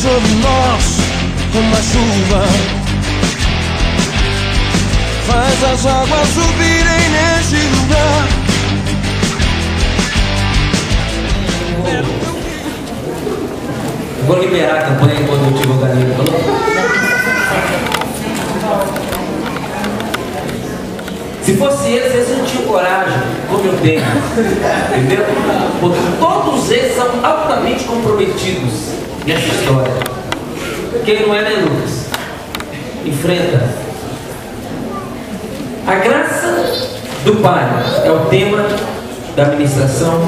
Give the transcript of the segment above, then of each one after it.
sobre nós como a chuva, faz as águas subirem nesse lugar. Vou liberar a campanha enquanto o tio Danilo falou. Se fosse eles, eles não tinham coragem, como eu tenho. Entendeu? Porque todos eles são altamente comprometidos nessa história. Quem não é, né, Lucas? Enfrenta. A graça do Pai é o tema da ministração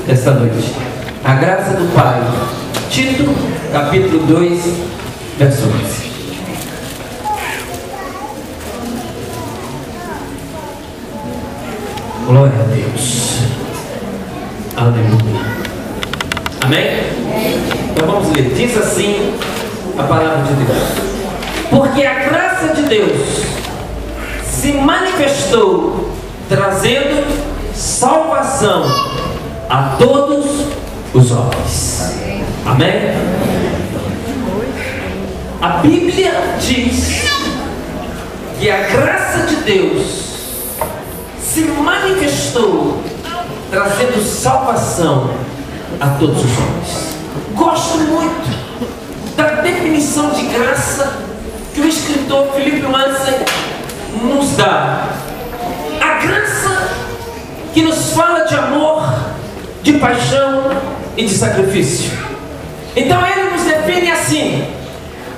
desta noite. A graça do Pai. Tito, capítulo 2, verso 11. Glória a Deus. Aleluia. Amém? Então vamos ler. Diz assim a palavra de Deus. Porque a graça de Deus se manifestou trazendo salvação a todos os homens. Amém? A Bíblia diz que a graça de Deus se manifestou trazendo salvação a todos os homens. Gosto muito da definição de graça que o escritor Philip Yancey nos dá. A graça que nos fala de amor, de paixão e de sacrifício. Então ele nos define assim: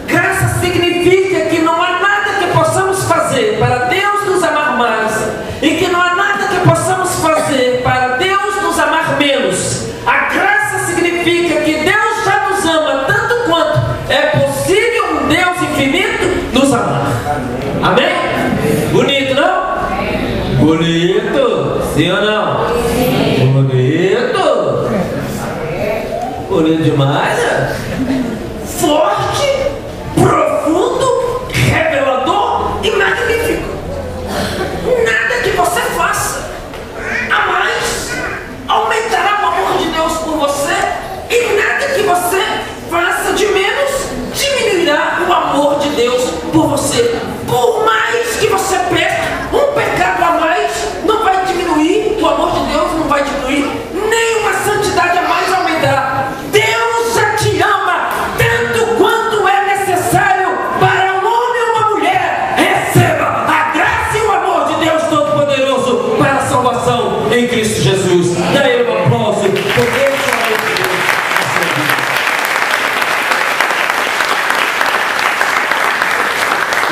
graça significa que não há nada que possamos fazer para Deus nos amar mais, e que não há nada que possamos fazer para Deus nos amar menos. A graça significa que Deus já nos ama tanto quanto é possível um Deus infinito nos amar. Amém? Bonito, não? Bonito, sim ou não? Bonito. Bonito demais, né? Forte, profundo, revelador e magnífico. Nada que você faça a mais aumentará o amor de Deus por você, e nada que você faça de menos diminuirá o amor de Deus por você. Por mais que você peque um pecado a mais, não vai diminuir o amor de Deus, não vai diminuir, nem uma santidade a mais aumentará. Deus já te ama tanto quanto é necessário para um homem ou uma mulher. Receba a graça e o amor de Deus Todo-Poderoso para a salvação em Cristo Jesus. Dá ele um aplauso, porque esse é o amor de Deus.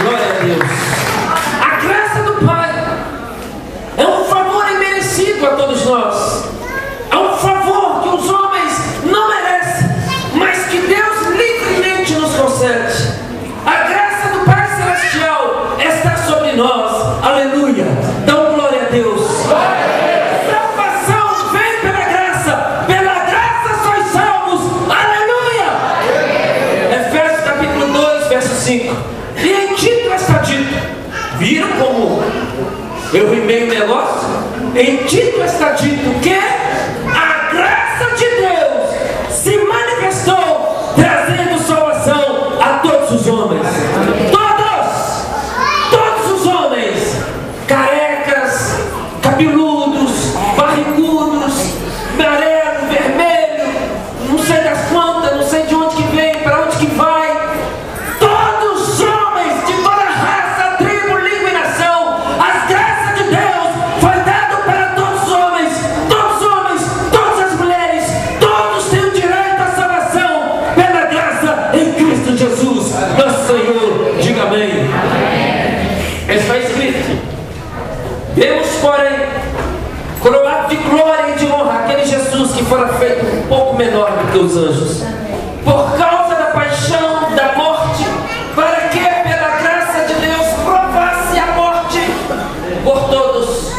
Glória a Deus. A graça do Pai é um favor imerecido a todos nós. É um favor que os homens não merecem, mas que Deus livremente nos concede. A graça do Pai Celestial está sobre nós. Aleluia. Então glória a Deus. Salvação vem pela graça sois salvos. Aleluia. Efésios capítulo 2, verso 5. E em Tito está dito. Viram como eu rimei o negócio? Em Tito está dito que a graça de Deus se manifestou trazendo salvação a todos os homens. Todos os homens, carecas, cabeludos, barrigudos, amarelo, vermelho, não sei das quantas, não sei de onde que vem, para onde que vai. Todos os homens de toda raça, tribo, língua e nação, as graças de Deus foi dado para todos os homens, todas as mulheres, todos têm o direito à salvação pela graça em Cristo Jesus, nosso Senhor. Diga amém. Está escrito: vemos, porém, coroado de glória e de honra aquele Jesus que fora feito um pouco menor do que os anjos, por causa da paixão, da morte, para que pela graça de Deus provasse a morte por todos.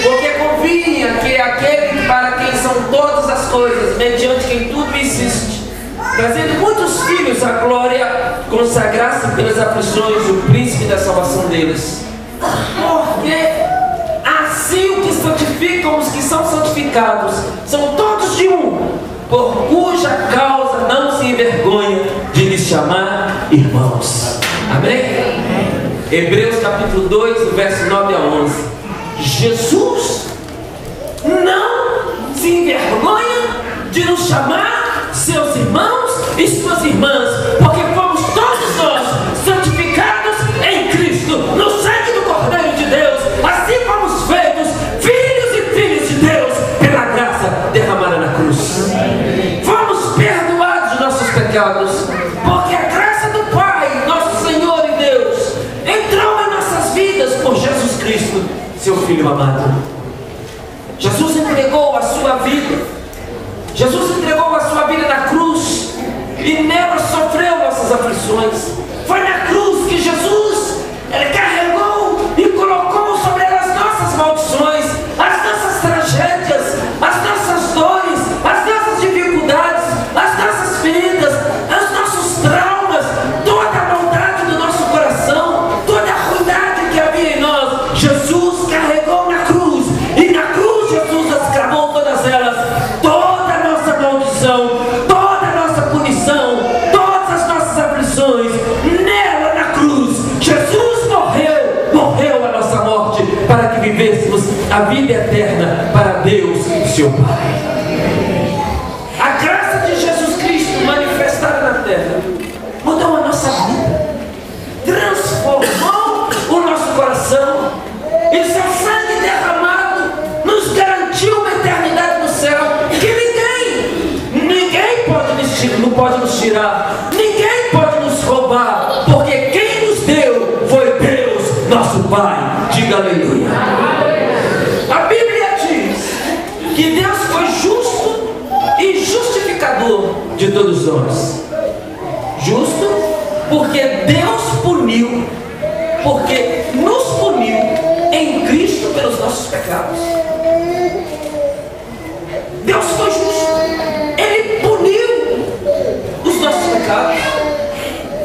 Porque convinha que aquele para quem são todas as coisas, mediante quem tudo existe, trazendo muitos filhos à glória, consagrasse pelas aflições o príncipe da salvação deles. Porque assim o que santificam os que são santificados são todos de um, por cuja causa não se envergonha chamar irmãos. Amém? Hebreus capítulo 2, verso 9 a 11. Jesus não se envergonha de nos chamar seus irmãos e suas irmãs, porque fomos todos nós santificados em Cristo, no sangue do Cordeiro de Deus. Assim fomos feitos filhos e filhas de Deus pela graça derramada na cruz. Fomos perdoados de nossos pecados, porque a graça do Pai, nosso Senhor e Deus, entrou em nossas vidas por Jesus Cristo, seu Filho amado. Jesus entregou a sua vida. Jesus entregou a sua vida na cruz e nela sofreu nossas aflições. Foi na cruz que Jesus, Ele carregou e colocou sobre ela as nossas maldições, as nossas tragédias, as nossas dores, as nossas dificuldades, as nossas feridas, os nossos traumas, toda a maldade do nosso coração, toda a ruindade que havia em nós. Jesus carregou na cruz e na cruz Jesus descravou todas elas. Toda a nossa maldição, toda a nossa punição, todas as nossas aflições, nela na cruz, Jesus morreu a nossa morte, para que vivêssemos a vida eterna para Deus, seu Pai. A graça de Jesus Cristo manifestada na terra mudou a nossa vida, transformou o nosso coração, e seu sangue derramado nos garantiu uma eternidade no céu que não pode nos tirar, ninguém pode nos roubar, porque quem nos deu foi Deus, nosso Pai. Diga aleluia. A Bíblia diz que Deus foi justo e justificador de todos nós. Justo porque Deus puniu, porque nos puniu em Cristo pelos nossos pecados. Deus foi justo, Ele puniu os nossos pecados.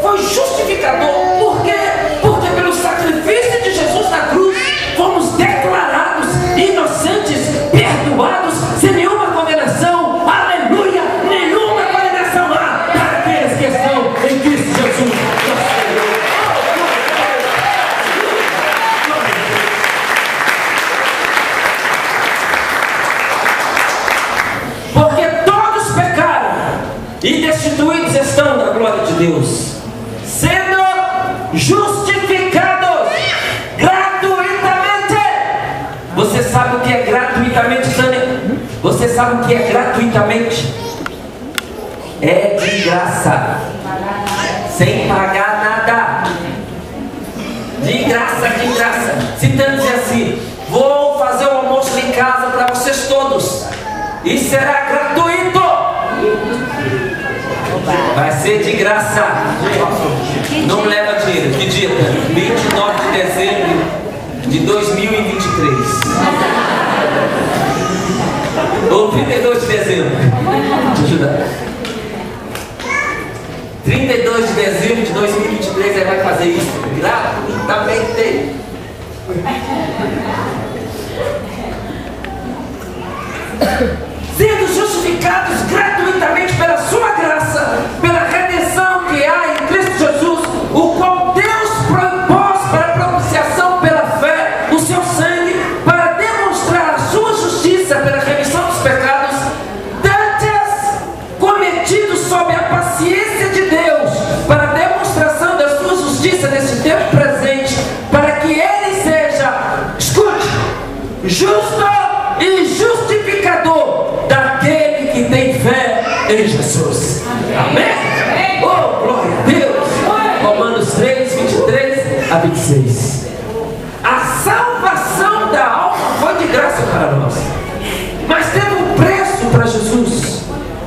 Foi justificador. Por quê? Porque pelo sacrifício de Jesus na cruz fomos declarados inocentes, perdoados, sem nenhuma condenação. Aleluia! Nenhuma condenação há para aqueles que estão em Cristo Jesus. Porque todos pecaram e destituídos estão da glória de Deus, sendo justificados gratuitamente. Você sabe o que é gratuitamente, Tânia? Você sabe o que é gratuitamente? É de graça, sem pagar nada. De graça, de graça. Se Tânia dizer assim: vou fazer o almoço em casa para vocês todos, e será gratuito. Vai ser de graça. Não leva dinheiro. Que dia? 29 de dezembro de 2023. Ou 32 de dezembro. Deixa eu ajudar. 32 de dezembro de 2023 ele vai fazer isso gratuitamente. Sendo justificados gratuitamente pela sua graça, pela redenção que há em Cristo Jesus, o qual Deus propôs para a propiciação pela fé, o seu sangue, para demonstrar a sua justiça pela remissão dos pecados, dantes cometidos sob a paciência de Deus, para a demonstração da sua justiça nesse tempo presente, para que Ele seja, escute, justo e justificador daquele que tem fé em Jesus. Amém? Oh, glória a Deus. Romanos 3, 23 a 26. A salvação da alma foi de graça para nós, mas teve um preço para Jesus.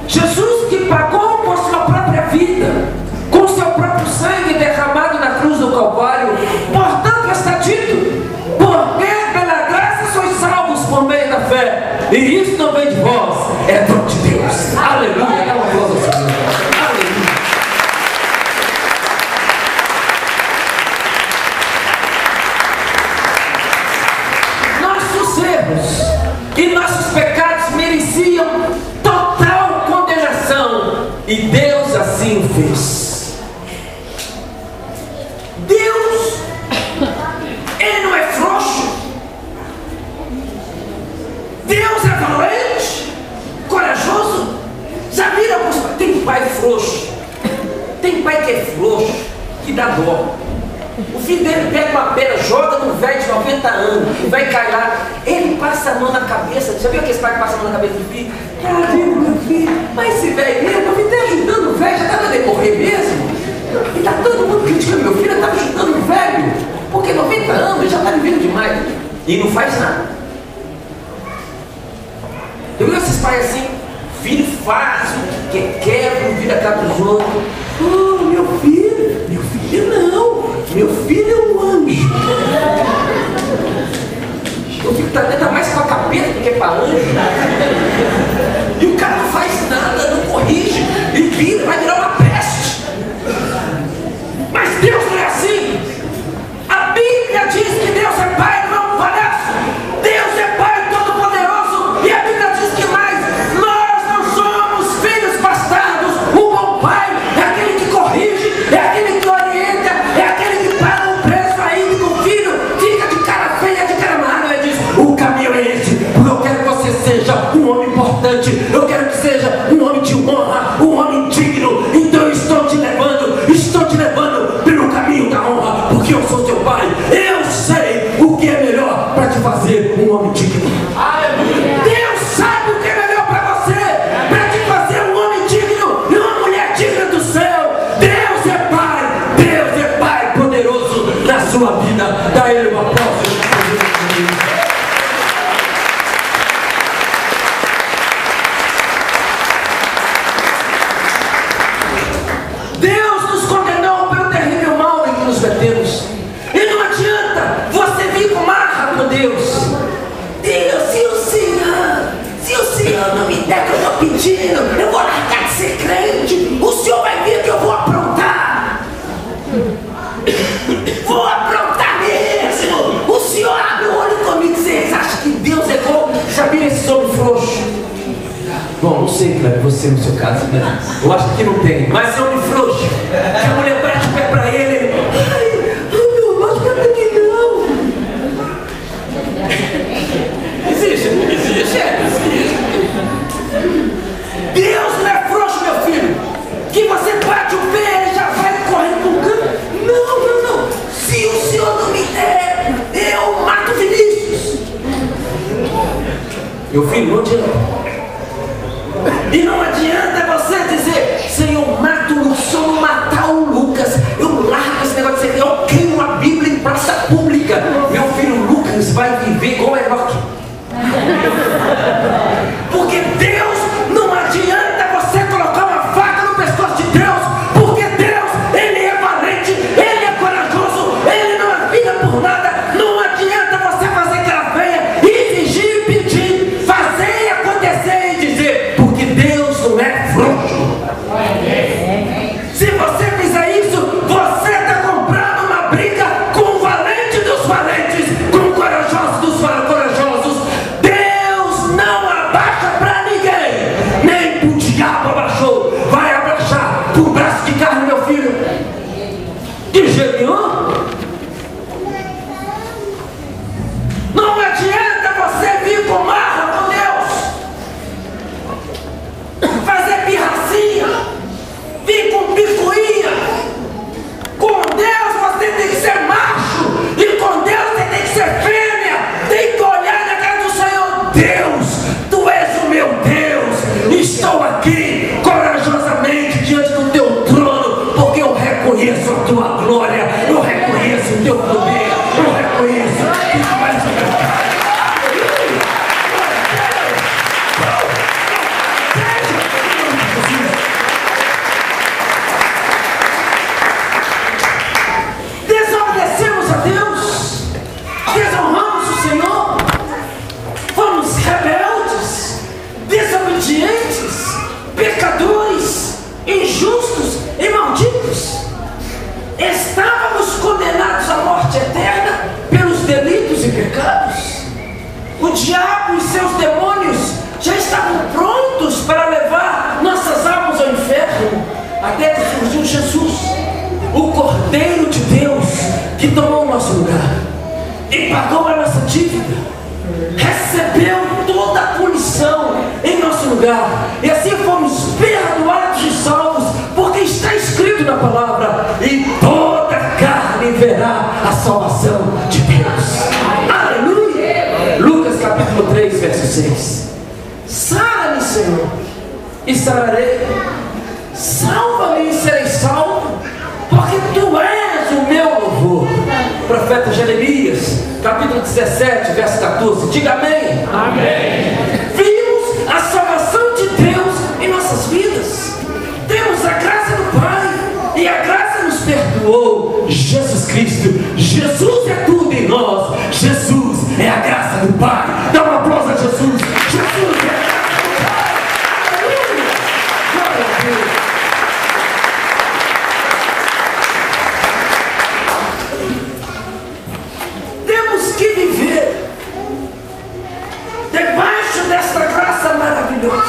Jesus que pagou com a sua própria vida, com o seu próprio sangue derramado na cruz do Calvário. Portanto está dito: porque pela graça sois salvos por meio da fé, e isso não vem de vós, é dom de Deus. Aleluia. Dá uma glória ao Senhor. Aleluia. Nossos erros e nossos pecados mereciam total condenação, e Deus assim o fez. vai passando na cabeça do filho. Digo, meu filho, mas esse velho mesmo, meu filho está ajudando o velho, já está na decorrer mesmo. E está todo mundo criticando meu filho, está ajudando o velho. Porque 90 anos ele já está vivendo demais. E não faz nada. Eu vi esses pais assim, filho faz o que quer, não vira cá dos outros. Oh, meu filho não, meu filho é um anjo. Eu fico tá mais para capeta do que para anjo. E o cara não faz nada, não corrige, e vira, vai virar uma peste. Mas Deus não é assim. A Bíblia diz que Deus é Pai, não parece. Deus é Pai Todo-Poderoso. E a Bíblia diz que mais, nós não somos filhos bastardos. O bom pai é aquele que corrige, é aquele que orienta, é aquele que paga um preço aí que o filho fica de cara feia, de cara amarga e diz, o caminho é esse, porque eu quero que você seja um homem importante, eu quero que seja um homem de honra, um homem digno, então eu estou te levando pelo caminho da honra, porque eu sou seu pai, eu sei o que é melhor para te fazer um homem digno. Deus sabe o que é melhor para você, para te fazer um homem digno e uma mulher digna do céu. Deus é Pai poderoso na sua vida. Dá Ele uma aplauso. Deus nos condenou pelo terrível mal em que nos metemos. E não adianta você vir com marra com Deus. Deus, se o Senhor não me der o que eu estou pedindo, eu vou largar de ser crente. O Senhor vai ver que eu vou aprontar. Vou aprontar mesmo. O Senhor abre o olho comigo. Vocês acham que Deus é bom? Sabia esse homem frouxo? Bom, não sei, Cleber, você no seu caso, né? Eu acho que não tem, mas é homem frouxo. Que a mulher bate o pé pra ele, meu, bate o pé pra mim não. Existe. Deus não é frouxo, meu filho. Que você bate o pé, ele já vai correndo pro canto. Não. Se o Senhor não me der, eu mato Vinícius. Meu filho, não adianta. E não adianta você dizer, Senhor, mata o Lucas, se eu não matar o Lucas, eu largo esse negócio de ser, eu queimo a Bíblia em praça pública. Meu filho Lucas vai viver igual Enoque. Porque Deus, não adianta você colocar uma faca no pescoço de Deus, porque Deus, Ele é valente, Ele é corajoso, Ele não avisa por nada. Não adianta você fazer aquela veia, exigir, pedir, fazer e acontecer e dizer, porque Deus não é frouxo. Se você fizer isso, você está comprando uma briga com o valente dos valentes, com o corajoso dos corajosos. Deus não abaixa para ninguém, nem para o diabo abaixou. Vai abaixar por braço de carne, meu filho? De jeito nenhum. Não adianta você vir com marra com Deus, fazer pirracinha, vir com picuinha. Com Deus você tem que ser macho, e com Deus você tem que ser fêmea. Tem que olhar na cara do Senhor. Deus, Tu és o meu Deus. Estou aqui corajosamente diante do Teu trono, porque eu reconheço a Tua glória, eu reconheço o Teu poder, eu reconheço que Tu és o meu Pai. Desobedecemos a Deus, desonramos o Senhor, fomos rebeldes, desobedientes, pecadores, injustos e malditos. Estávamos condenados à morte eterna pelos delitos e pecados. O diabo e seus demônios já estavam prontos para levar nossas almas ao inferno, até que surgiu Jesus, o Cordeiro de Deus, que tomou o nosso lugar e pagou a nossa dívida, recebeu toda a punição em nosso lugar, e assim fomos perdoados e salvos, porque está escrito na palavra, e toda carne verá a salvação de Deus. Aleluia! Lucas capítulo 3, verso 6. e sararei. Salva-me e serei salvo, porque tu és o meu louvor. Profeta Jeremias, capítulo 17, verso 14. Diga amém. Amém. Vimos a salvação de Deus em nossas vidas. Temos a graça do Pai, e a graça nos perdoou. Jesus Cristo, Jesus é tudo em nós. Jesus é a graça do Pai. Dá um aplauso a Jesus. Jesus é a graça do Pai. Aleluia. Glória a Deus. Temos que viver debaixo desta graça maravilhosa,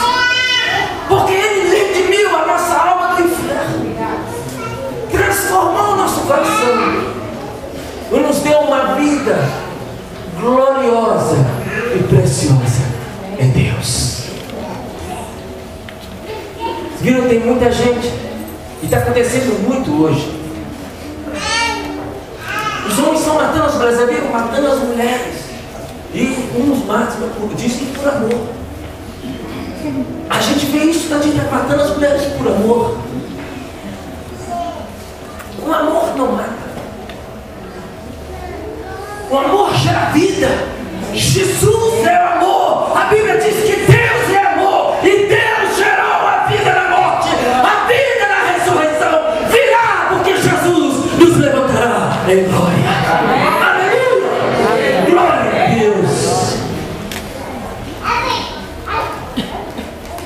porque Ele redimiu a nossa alma do inferno, transformou o nosso coração e nos deu uma vida gloriosa e preciosa em Deus. Viram, tem muita gente, e está acontecendo muito hoje. Os homens estão matando as brasileiras, matando as mulheres, e uns matam, dizem que por amor. A gente vê isso, a gente está matando as mulheres por amor. O amor não mata. O amor gera vida. Jesus é o amor. A Bíblia diz que Deus é amor, e Deus gerou a vida na morte, a vida na ressurreição. Virá, porque Jesus nos levantará em glória. Aleluia. Glória a Deus.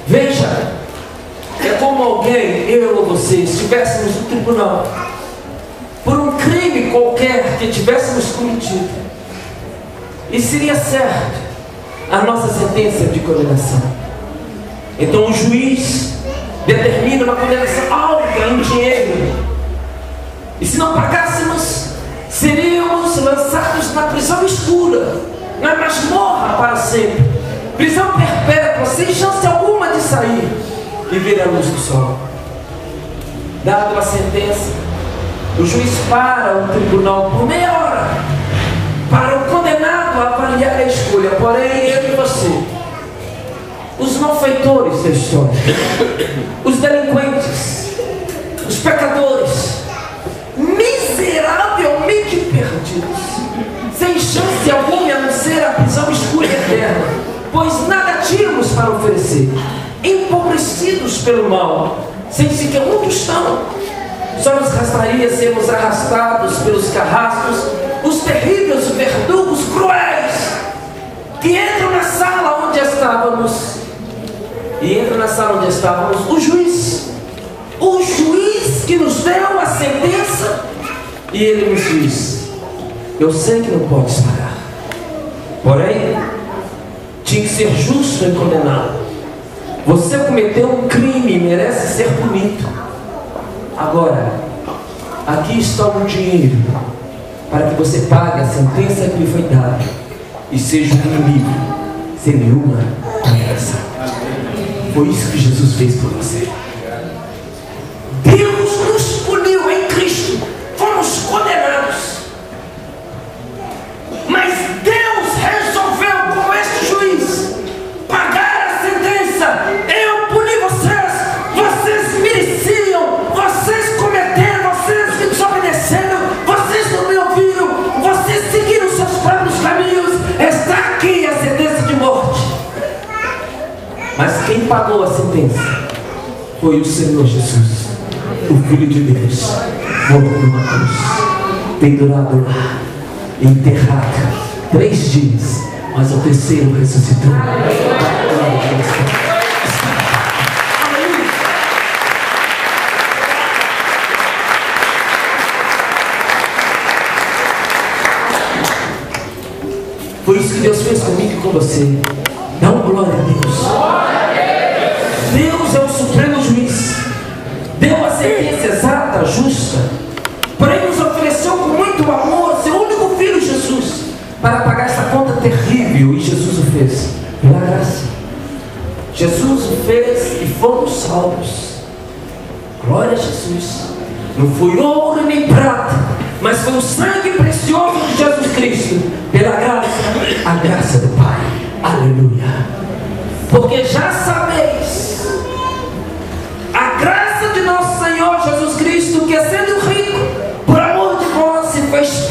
Veja, é como alguém, eu ou você, estivéssemos no tribunal por um crime qualquer que tivéssemos cometido, e seria certo a nossa sentença de condenação. Então o juiz determina uma condenação alta em dinheiro, e se não pagássemos, seríamos lançados na prisão escura, na masmorra para sempre, prisão perpétua, sem chance alguma de sair e ver a luz do sol. Dada a sentença, o juiz para o tribunal por meia hora para o condenado avaliar a escolha. Porém, eu e você, os malfeitores da história, os delinquentes, os pecadores, miseravelmente perdidos, sem chance alguma a não ser a prisão escura e eterna, pois nada tínhamos para oferecer, empobrecidos pelo mal, sem sequer um tostão. Só nos restaria sermos arrastados pelos carrascos, os terríveis verdugos cruéis, que entram na sala onde estávamos, e entra na sala onde estávamos o juiz que nos deu a sentença, e ele nos diz: eu sei que não podes pagar, porém tinha que ser justo em condená-lo. Você cometeu um crime e merece ser punido. Agora, aqui está o dinheiro para que você pague a sentença que lhe foi dada e seja um inimigo sem nenhuma condenação. Foi isso que Jesus fez por você. Deus nos puniu em Cristo, fomos condenados, mas Deus resolveu, como este juiz, pagar a sentença. Eu puni vocês, vocês mereciam, vocês cometeram, vocês me desobedeceram, vocês não me ouviram, vocês seguiram seus próprios caminhos. Está aqui a sentença de morte. Mas quem pagou a sentença foi o Senhor Jesus, o Filho de Deus, morto numa cruz, pendurado lá, enterrado 3 dias, mas ao terceiro ressuscitou. Foi isso que Deus fez comigo e com você. Dá uma glória a Deus. Deus é o supremo juiz, deu a sentença exata, justa, porém nos ofereceu com muito amor seu único filho Jesus, para pagar essa conta terrível, e Jesus o fez pela graça. Jesus o fez e fomos salvos. Glória a Jesus. Não foi ouro nem prata, mas foi o sangue precioso de Jesus Cristo, pela graça, a graça do Pai. Aleluia. Porque já sabeis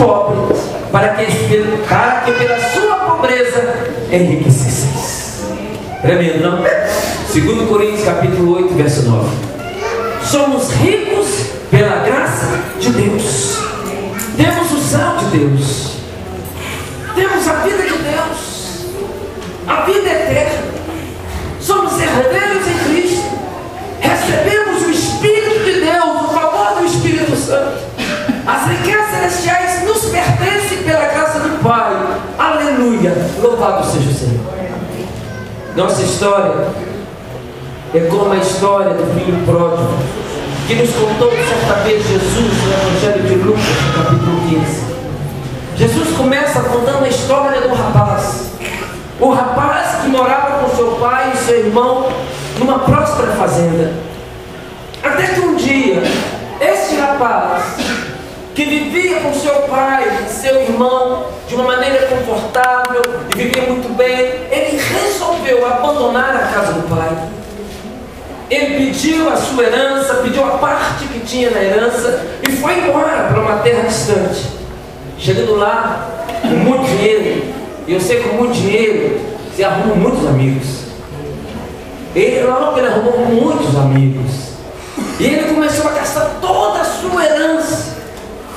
pobre, para que pela sua pobreza enriquecesseis. Tremendo, não? 2 Coríntios capítulo 8, verso 9. Somos ricos pela graça de Deus. Temos o sal de Deus. Temos a vida de Deus. A vida eterna. Somos herdeiros em Cristo. Recebemos o Espírito de Deus, o favor do Espírito Santo. As riquezas celestiais nos pertencem pela graça do Pai. Aleluia. Louvado seja o Senhor. Nossa história é como a história do filho pródigo, que nos contou certa vez Jesus no Evangelho de Lucas, no capítulo 15. Jesus começa contando a história do rapaz. O rapaz que morava com seu pai e seu irmão numa próspera fazenda. Até que um dia, este rapaz, que vivia com seu pai e seu irmão de uma maneira confortável e vivia muito bem, ele resolveu abandonar a casa do pai. Ele pediu a sua herança, pediu a parte que tinha na herança e foi embora para uma terra distante. Chegando lá, com muito dinheiro, e eu sei que com muito dinheiro se arrumam muitos amigos. Ele arrumou muitos amigos. E ele começou a gastar toda a sua herança,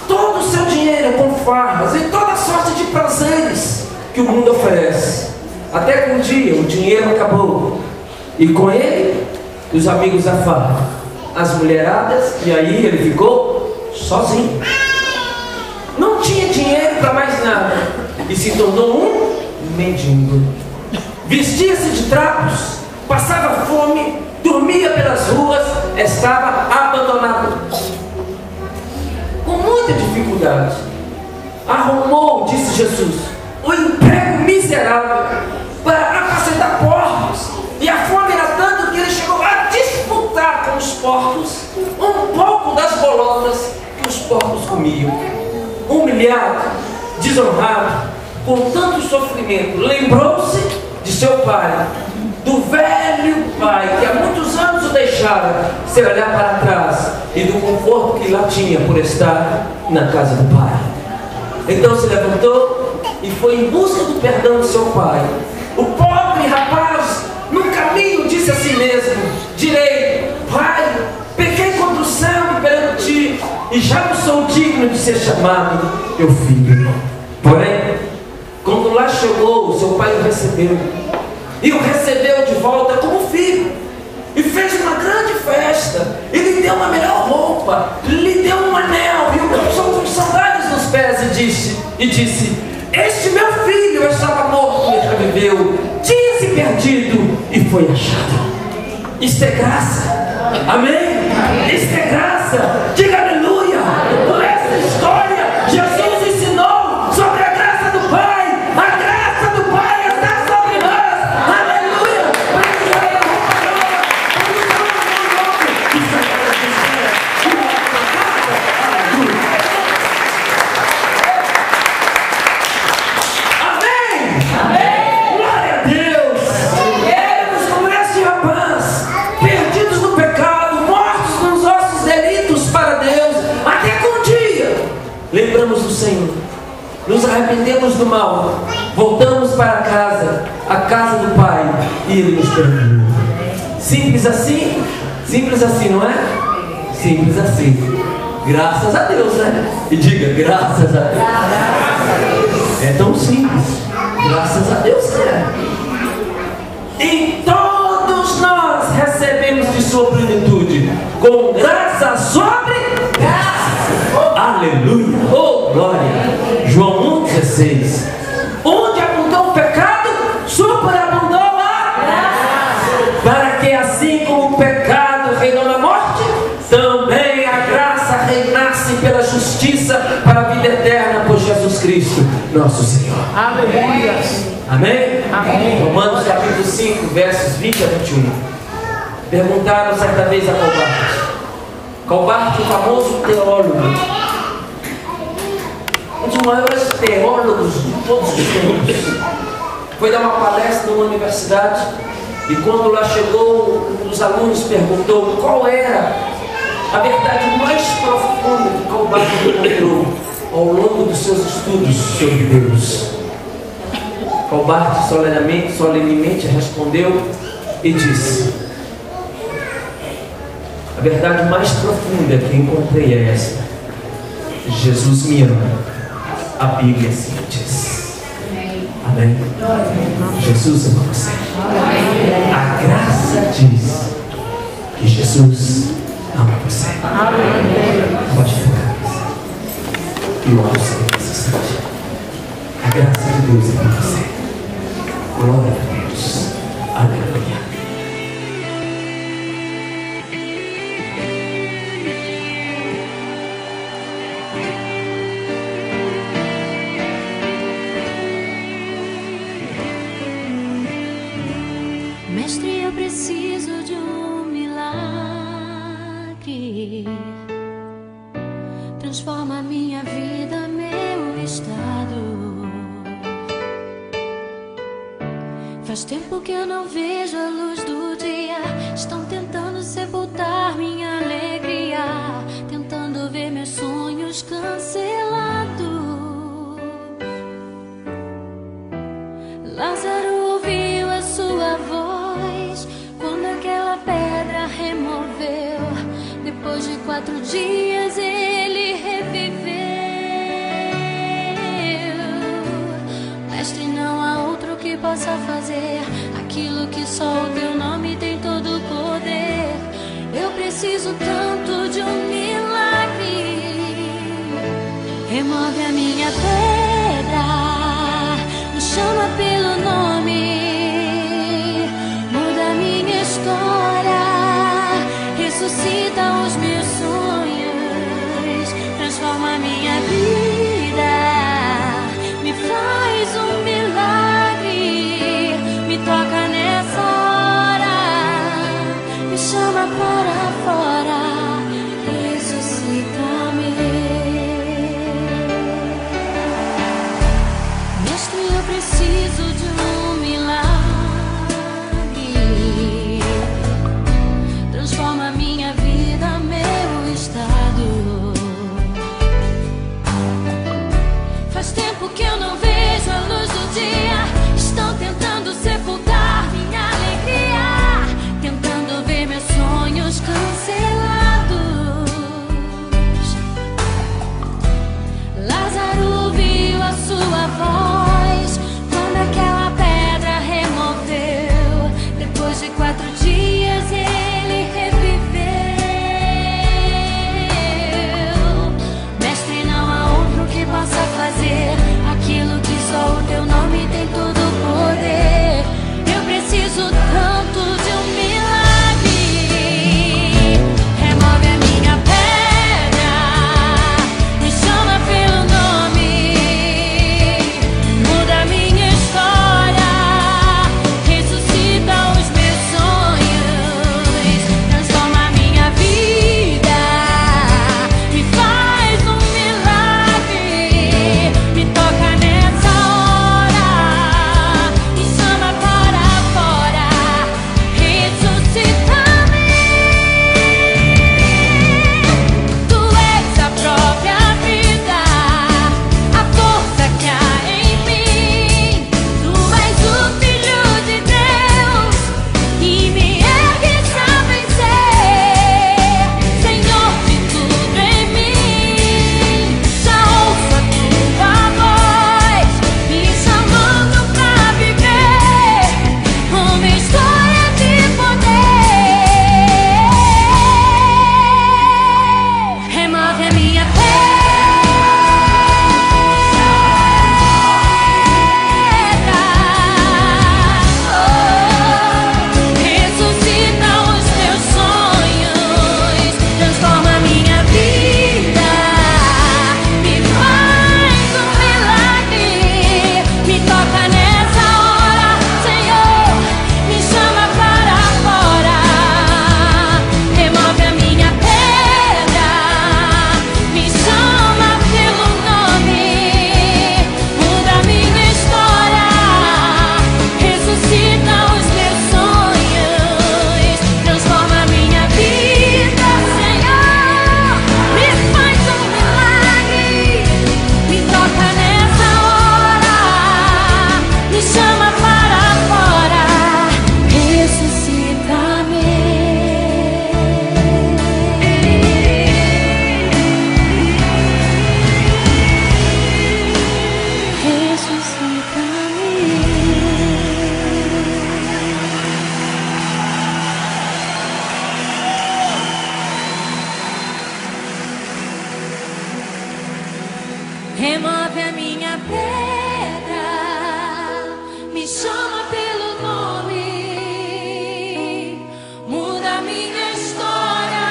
todo o seu dinheiro com farras e toda a sorte de prazeres que o mundo oferece. Até que um dia o dinheiro acabou. E com ele, os amigos da farra, as mulheradas, e aí ele ficou sozinho. Não tinha dinheiro para mais nada e se tornou um mendigo. Vestia-se de trapos, passava fome, dormia pelas ruas, estava abandonado. Com muita dificuldade, arrumou, disse Jesus, um emprego miserável para apacentar porcos. E a fome era tanto que ele chegou a disputar com os porcos um pouco das bolotas que os porcos comiam. Humilhado, desonrado, com tanto sofrimento, lembrou-se de seu pai, do velho pai que há muitos anos o deixara, se olhar para trás, e do conforto que lá tinha por estar na casa do pai. Então se levantou e foi em busca do perdão de seu pai. O pobre rapaz, no caminho, disse a si mesmo: direi, pai, pequei contra o céu e perante ti, e já não sou digno de ser chamado teu filho. Porém, quando lá chegou, seu pai o recebeu, e o recebeu de volta como filho, e fez uma grande festa, e lhe deu uma melhor roupa, lhe deu um anel, e um sandálias nos pés, e disse: este meu filho estava morto e reviveu, tinha se perdido e foi achado. Isto é graça, amém? Isto é graça, diga aleluia. Por essa história, Jesus ensinou sobre a graça do Pai. A graça do Pai está sobre nós, aleluia. Amém? Amém. Glória a Deus. Éramos como esse rapaz, perdidos no pecado, mortos nos nossos delitos para Deus, até que um dia lembramos do Senhor, nos arrependemos do mal, voltamos para casa, a casa do Pai, e Ele nos perdoou. Simples assim, não é? Simples assim. Graças a Deus, né? E diga, graças a Deus. É tão simples. Graças a Deus, né? E todos nós recebemos de sua plenitude, com graça sobre graça. Aleluia. Oh, glória. João 1,16. Onde abundou o pecado, superabundou a graça. Para que assim como o pecado reinou na morte, também a graça reinasse pela justiça para a vida eterna por Jesus Cristo, nosso Senhor. Aleluia. Amém? Amém. Romanos capítulo 5, versos 20 a 21. Perguntaram certa vez a Calbart, o famoso teólogo, um dos maiores teólogos de todos os tempos, foi dar uma palestra numa universidade, e quando lá chegou, um dos alunos perguntou qual era a verdade mais profunda que Calbart encontrou. ao longo dos seus estudos sobre Deus. Calbart solenemente respondeu e disse: a verdade mais profunda que encontrei é esta: Jesus me ama. A Bíblia assim diz. Amém? Jesus ama você. A graça diz que Jesus ama você. Pode ficar. E o amor nessa cidade. A graça de Deus é com você. Glória a Deus. Aleluia. Mestre, eu preciso de um milagre. Transforma minha vida, meu estado. Faz tempo que eu não vejo a luz do dia. Estão tentando sepultar minha alegria, tentando ver meus sonhos cancelados. Lázaro ouviu a sua voz quando aquela pedra removeu. Depois de 4 dias ele reviveu. Mestre, não há outro que possa fazer aquilo que só o teu nome tem todo o poder. Eu preciso tanto de um milagre. Remove a minha pedra, me chama pelo nome, muda minha história, ressuscita os meus sonhos, transforma minha vida, me faz um milagre, me toca nessa hora, me chama para fora, ressuscita-me. Mestre, eu preciso de um milagre. Transforma minha vida, meu remove a minha pedra, me chama pelo nome, muda a minha história,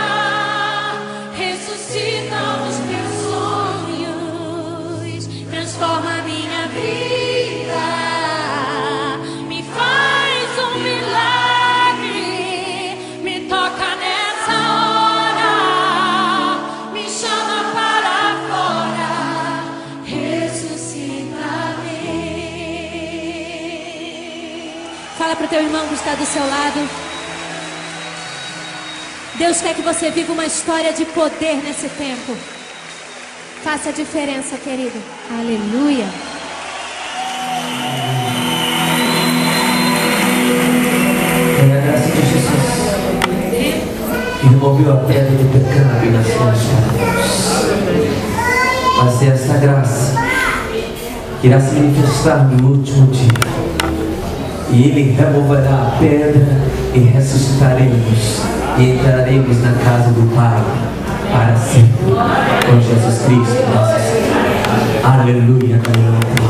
ressuscita os meus sonhos, transforma a minha vida, me faz um milagre, me toca nessa hora, me chama para fora, ressuscita-me. Fala para o teu irmão que está do seu lado. Deus quer que você viva uma história de poder nesse tempo. Faça a diferença, querido. Aleluia. É a graça de Jesus que removeu a pedra do pecado e nas suas mãos. Vai ser essa graça que irá se manifestar no último dia. E Ele removerá a pedra e ressuscitaremos. E entraremos na casa do Pai para sempre. Com Jesus Cristo, nosso Senhor. Aleluia, aleluia.